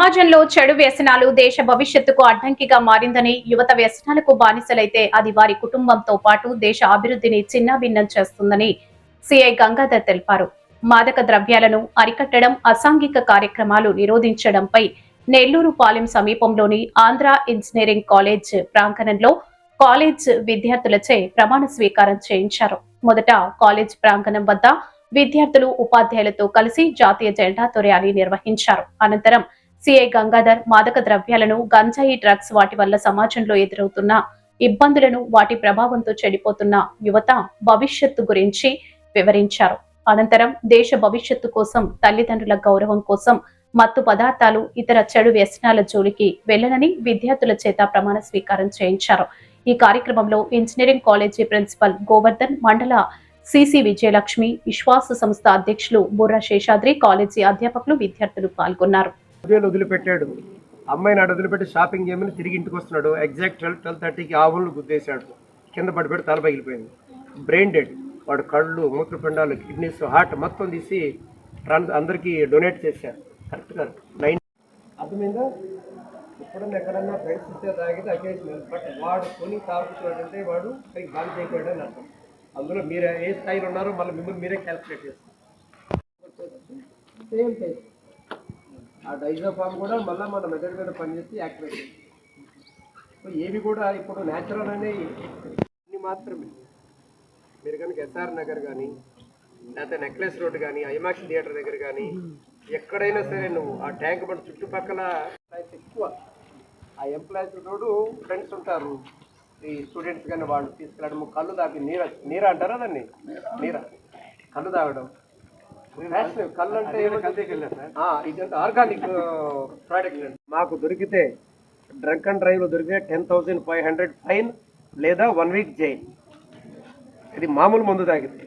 సమాజంలో చెడు వ్యసనాలు దేశ భవిష్యత్తుకు అడ్డంకిగా మారిందని, యువత వ్యసనాలకు బానిసలైతే అది వారి కుటుంబంతో పాటు దేశ అభివృద్ధిని చిన్నాభిన్నం చేస్తుందని సిఐ గంగాధర్ తెలిపారు. మాదక ద్రవ్యాలను అరికట్టడం, అసాంఘిక కార్యక్రమాలు నిరోధించడంపై నెల్లూరు పాలెం సమీపంలోని ఆంధ్ర ఇంజనీరింగ్ కాలేజ్ ప్రాంగణంలో కాలేజ్ విద్యార్థులచే ప్రమాణ స్వీకారం చేయించారు. మొదట కాలేజ్ ప్రాంగణం వద్ద విద్యార్థులు ఉపాధ్యాయులతో కలిసి జాతీయ జెండాతో ర్యాలీ నిర్వహించారు. అనంతరం సిఐ గంగాధర్ మాదక ద్రవ్యాలను, గంజాయి, డ్రగ్స్ వాటి వల్ల సమాజంలో ఎదురవుతున్న ఇబ్బందులను, వాటి ప్రభావంతో చెడిపోతున్న యువత భవిష్యత్తు గురించి వివరించారు. అనంతరం దేశ భవిష్యత్తు కోసం, తల్లిదండ్రుల గౌరవం కోసం మత్తు పదార్థాలు, ఇతర చెడు వ్యసనాల జోలికి వెళ్లనని విద్యార్థుల చేత ప్రమాణ స్వీకారం చేయించారు. ఈ కార్యక్రమంలో ఇంజనీరింగ్ కాలేజీ ప్రిన్సిపల్ గోవర్ధన్, మండల సిసి విజయలక్ష్మి, విశ్వాస సంస్థ అధ్యక్షులు బుర్ర శేషాద్రి, కాలేజీ అధ్యాపకులు, విద్యార్థులు పాల్గొన్నారు. వదిలిపెట్టాడు అమ్మాయిని ఆడ వదిలిపెట్టి షాపింగ్ చేయమని తిరిగి ఇంటికి వస్తున్నాడు. ఎగ్జాక్ట్ 12:30కి ఆవులను గుద్దేశాడు. కింద పడిపెట్టి తల పగిలిపోయింది. Brain dead. వాడు కళ్ళు, మూత్రపిండాలు, కిడ్నీస్, హార్ట్ మొత్తం తీసి అందరికీ డొనేట్ చేశారు. కరెక్ట్గా 9 అర్థమైందా? ఎప్పుడన్నా ఎక్కడన్నా ఫ్రెండ్స్ ఇస్తే తాగితే అకేషన్, బట్ వాడు కొని తాగుతున్నాడంటే వాడు బాగా చేయకూడదు అని అర్థం. అందులో మీరు ఏ స్థాయిలో ఉన్నారో మళ్ళీ మిమ్మల్ని మీరే క్యాల్కులేట్ చేస్తారు. Same taste. ఆ డైజోఫామ్ కూడా మళ్ళీ మన మెదడు మీద పనిచేసి యాక్టివేట్ చేస్తుంది. ఏవి కూడా ఇప్పుడు న్యాచురల్ అనేవి మాత్రమే. మీరు కనుక ఎస్ఆర్ నగర్ కానీ, లేకపోతే నెక్లెస్ రోడ్ కానీ, ఐమాక్స్ థియేటర్ దగ్గర కానీ ఎక్కడైనా సరే నువ్వు ఆ ట్యాంక్ బండ్ చుట్టుపక్కల ఎక్కువ ఆ ఎంప్లాయీస్ తోడు ఫ్రెండ్స్ ఉంటారు. ఈ స్టూడెంట్స్ కానీ వాళ్ళు తీసుకెళ్ళడం, కళ్ళు తాగి నీరా అంటారా దాన్ని, నీరా కళ్ళు తాగడం. కళ్ళు అంటే ఇదంతా ఆర్గానిక్ ప్రోడక్ట్. మాకు దొరికితే డ్రంక్ అండ్ డ్రైవ్లో దొరికితే 10,500 ఫైన్ లేదా 1 వీక్ జైల్. ఇది మామూలు మందు తాగితే.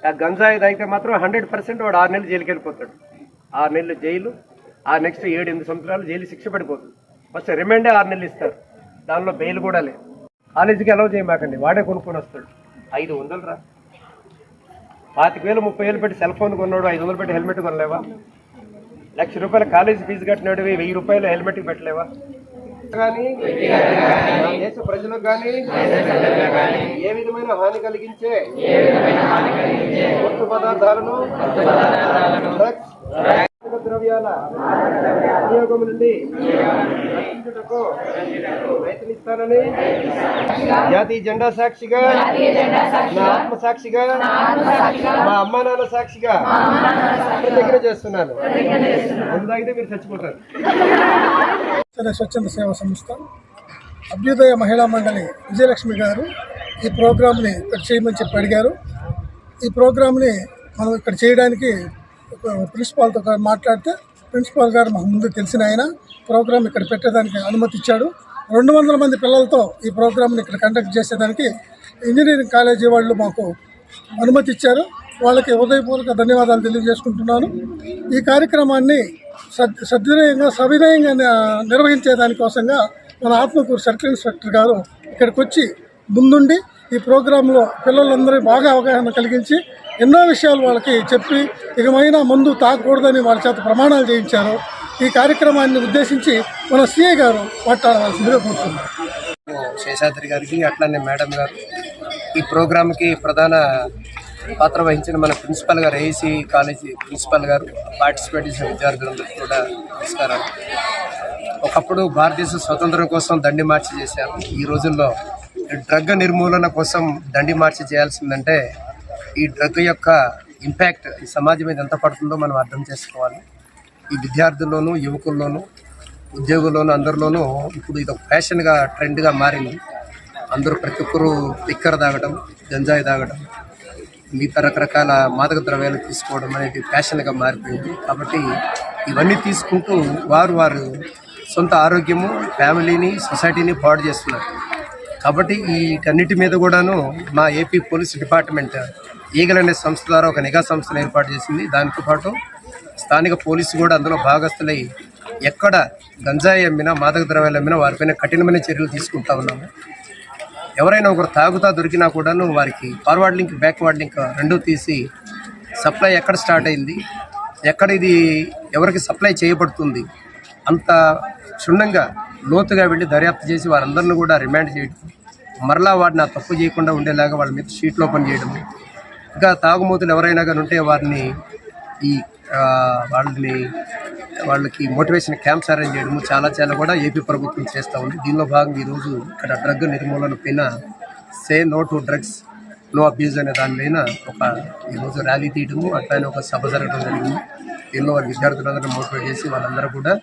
ఆ గంజాయి తాగితే మాత్రం 100% వాడు 6 నెలలు జైలుకి వెళ్ళిపోతాడు. 6 నెలలు జైలు, ఆ నెక్స్ట్ 7-8 సంవత్సరాలు జైలు శిక్ష పడిపోతుంది. ఫస్ట్ రిమాండే 6 నెలలు ఇస్తారు. దానిలో బెయిల్ కూడా లేదు. కాలేజీకి అలౌ చేయమాకండి. వాడే కొనుక్కొని వస్తాడు. 500 రా, 25,000 30,000 పెట్టి సెల్ ఫోన్ కొన్నాడు, 500 పెట్టి హెల్మెట్ కొనలేవా? 1,00,000 రూపాయల కాలేజీ ఫీజు కట్టినాడు, 1,000 రూపాయలు హెల్మెట్కి పెట్టలేవా? కానీ దేశ ప్రజలకు కానీ ఏ విధమైన హాని కలిగించే మత్తు పదార్థాలను, డ్రగ్స్, ద్రవ్యాల వినియోగం నుండి రక్షించుటకు ప్రయత్నిస్తానని జాతీయ జెండా సాక్షిగా, నా ఆత్మ సాక్షిగా, మా అమ్మా నాన్న సాక్షిగా ప్రతిజ్ఞ చేస్తున్నాను. ముందాగితే మీరు చచ్చిపోతారు. స్వచ్ఛంద సేవా సంస్థ అభ్యుదయ మహిళా మండలి విజయలక్ష్మి గారు ఈ ప్రోగ్రామ్ని ఇక్కడ చేయమని చెప్పి అడిగారు. ఈ ప్రోగ్రామ్ని మనం ఇక్కడ చేయడానికి ప్రిన్సిపాల్తో మాట్లాడితే ప్రిన్సిపాల్ గారు మాకు ముందు తెలిసిన ఆయన ప్రోగ్రామ్ ఇక్కడ పెట్టేదానికి అనుమతి ఇచ్చాడు. 200 మంది పిల్లలతో ఈ ప్రోగ్రామ్ని ఇక్కడ కండక్ట్ చేసేదానికి ఇంజనీరింగ్ కాలేజీ వాళ్ళు మాకు అనుమతి ఇచ్చారు. వాళ్ళకి హృదయపూర్వక ధన్యవాదాలు తెలియజేసుకుంటున్నాను. ఈ కార్యక్రమాన్ని సవినయంగా నిర్వహించే దానికోసంగా మన ఆత్మకూరు సర్కిల్ ఇన్స్పెక్టర్ గారు ఇక్కడికి వచ్చి ముందుండి ఈ ప్రోగ్రాంలో పిల్లలందరూ బాగా అవగాహన కలిగించి ఎన్నో విషయాలు వాళ్ళకి చెప్పి ఇకమైన ముందు తాగకూడదని వాళ్ళ చేత ప్రమాణాలు చేయించారు. ఈ కార్యక్రమాన్ని ఉద్దేశించి మన సిఐ గారు మాట్లాడవలసిందిగా కోరుతున్నారు. శేషాద్రి గారికి, అట్లానే మేడం గారు, ఈ ప్రోగ్రామ్కి ప్రధాన పాత్ర వహించిన మన ప్రిన్సిపల్ గారు, ఏఈసీ కాలేజీ ప్రిన్సిపల్ గారు, పార్టిసిపేట్ చేసిన విద్యార్థులందరికీ కూడా నమస్కారాలు. ఒకప్పుడు భారతదేశ స్వతంత్రం కోసం దండి మార్చి చేశారు. ఈ రోజుల్లో డ్రగ్ నిర్మూలన కోసం దండి మార్చి చేయాల్సిందంటే ఈ డ్రగ్ యొక్క ఇంపాక్ట్ ఈ సమాజం మీద ఎంత పడుతుందో మనం అర్థం చేసుకోవాలి. ఈ విద్యార్థుల్లోనూ, యువకుల్లోనూ, ఉద్యోగుల్లోనూ, అందరిలోనూ ఇప్పుడు ఇది ఒక ఫ్యాషన్గా, ట్రెండ్గా మారింది. అందరూ ప్రతి ఒక్కరూ లిక్కర్ తాగడం, గంజాయి తాగడం, మిగతా రకరకాల మాదక ద్రవ్యాలు తీసుకోవడం అనేది ఫ్యాషన్గా మారిపోయింది. కాబట్టి ఇవన్నీ తీసుకుంటూ వారు సొంత ఆరోగ్యము, ఫ్యామిలీని, సొసైటీని పాడు చేస్తున్నారు. కాబట్టి వీటన్నిటి మీద కూడాను మా ఏపీ పోలీస్ డిపార్ట్మెంట్ ఈగల్ అనే సంస్థ ద్వారా ఒక నిఘా సంస్థను ఏర్పాటు చేసింది. దాంతో పాటు స్థానిక పోలీసు కూడా అందులో భాగస్తులై ఎక్కడ గంజాయి అమ్మినా, మాదక ద్రవ్యాలు అమ్మినా వారిపైన కఠినమైన చర్యలు తీసుకుంటా ఉన్నాము. ఎవరైనా ఒకరు తాగుతా దొరికినా కూడాను వారికి ఫార్వర్డ్ లింక్, బ్యాక్వర్డ్ లింక్ రెండూ తీసి సప్లై ఎక్కడ స్టార్ట్ అయింది, ఎక్కడ ఇది ఎవరికి సప్లై చేయబడుతుంది, అంత క్షుణ్ణంగా లోతుగా వెళ్ళి దర్యాప్తు చేసి వారందరిని కూడా రిమాండ్ చేయడం, మరలా వాడిని ఆ తప్పు చేయకుండా ఉండేలాగా వాళ్ళ మీద షీట్లు ఓపెన్ చేయడం, ఇంకా తాగుమూతులు ఎవరైనా కానీ ఉంటే వారిని ఈ వాళ్ళకి మోటివేషన్ క్యాంప్స్ అరేంజ్ చేయడము చాలా కూడా ఏపీ ప్రభుత్వం చేస్తూ ఉంది. దీనిలో భాగంగా ఈరోజు ఇక్కడ డ్రగ్ నిర్మూలన పైన say no to drugs no abuse అనే దానిపైన ఈరోజు ర్యాలీ తీయడము, అట్లానే ఒక సభ జరగడం జరిగింది. దీనిలో వాళ్ళ విద్యార్థులందరూ మోటివేట్ చేసి వాళ్ళందరూ కూడా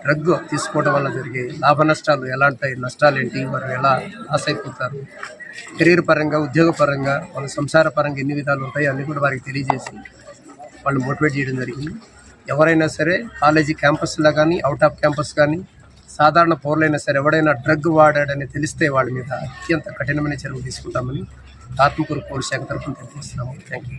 డ్రగ్ తీసుకోవడం వల్ల జరిగే లాభ నష్టాలు ఎలాంటి నష్టాలు ఏంటి, వారు ఎలా లాస్ అయిపోతారు, కెరీర్ పరంగా ఉద్యోగ పరంగా వాళ్ళ సంసార పరంగా ఎన్ని విధాలు ఉంటాయి అన్నీ కూడా వారికి తెలియజేసి వాళ్ళు మోటివేట్ చేయడం జరిగింది. ఎవరైనా సరే కాలేజీ క్యాంపస్లో కానీ అవుట్ ఆఫ్ క్యాంపస్ కానీ సాధారణ పౌరులైనా సరే ఎవడైనా డ్రగ్ వాడాడని తెలిస్తే వాళ్ళ మీద అత్యంత కఠినమైన చర్యలు తీసుకుంటామని ఆత్మకూరు పోలీస్ శాఖ తరఫున తెలియజేస్తున్నాము. Thank you.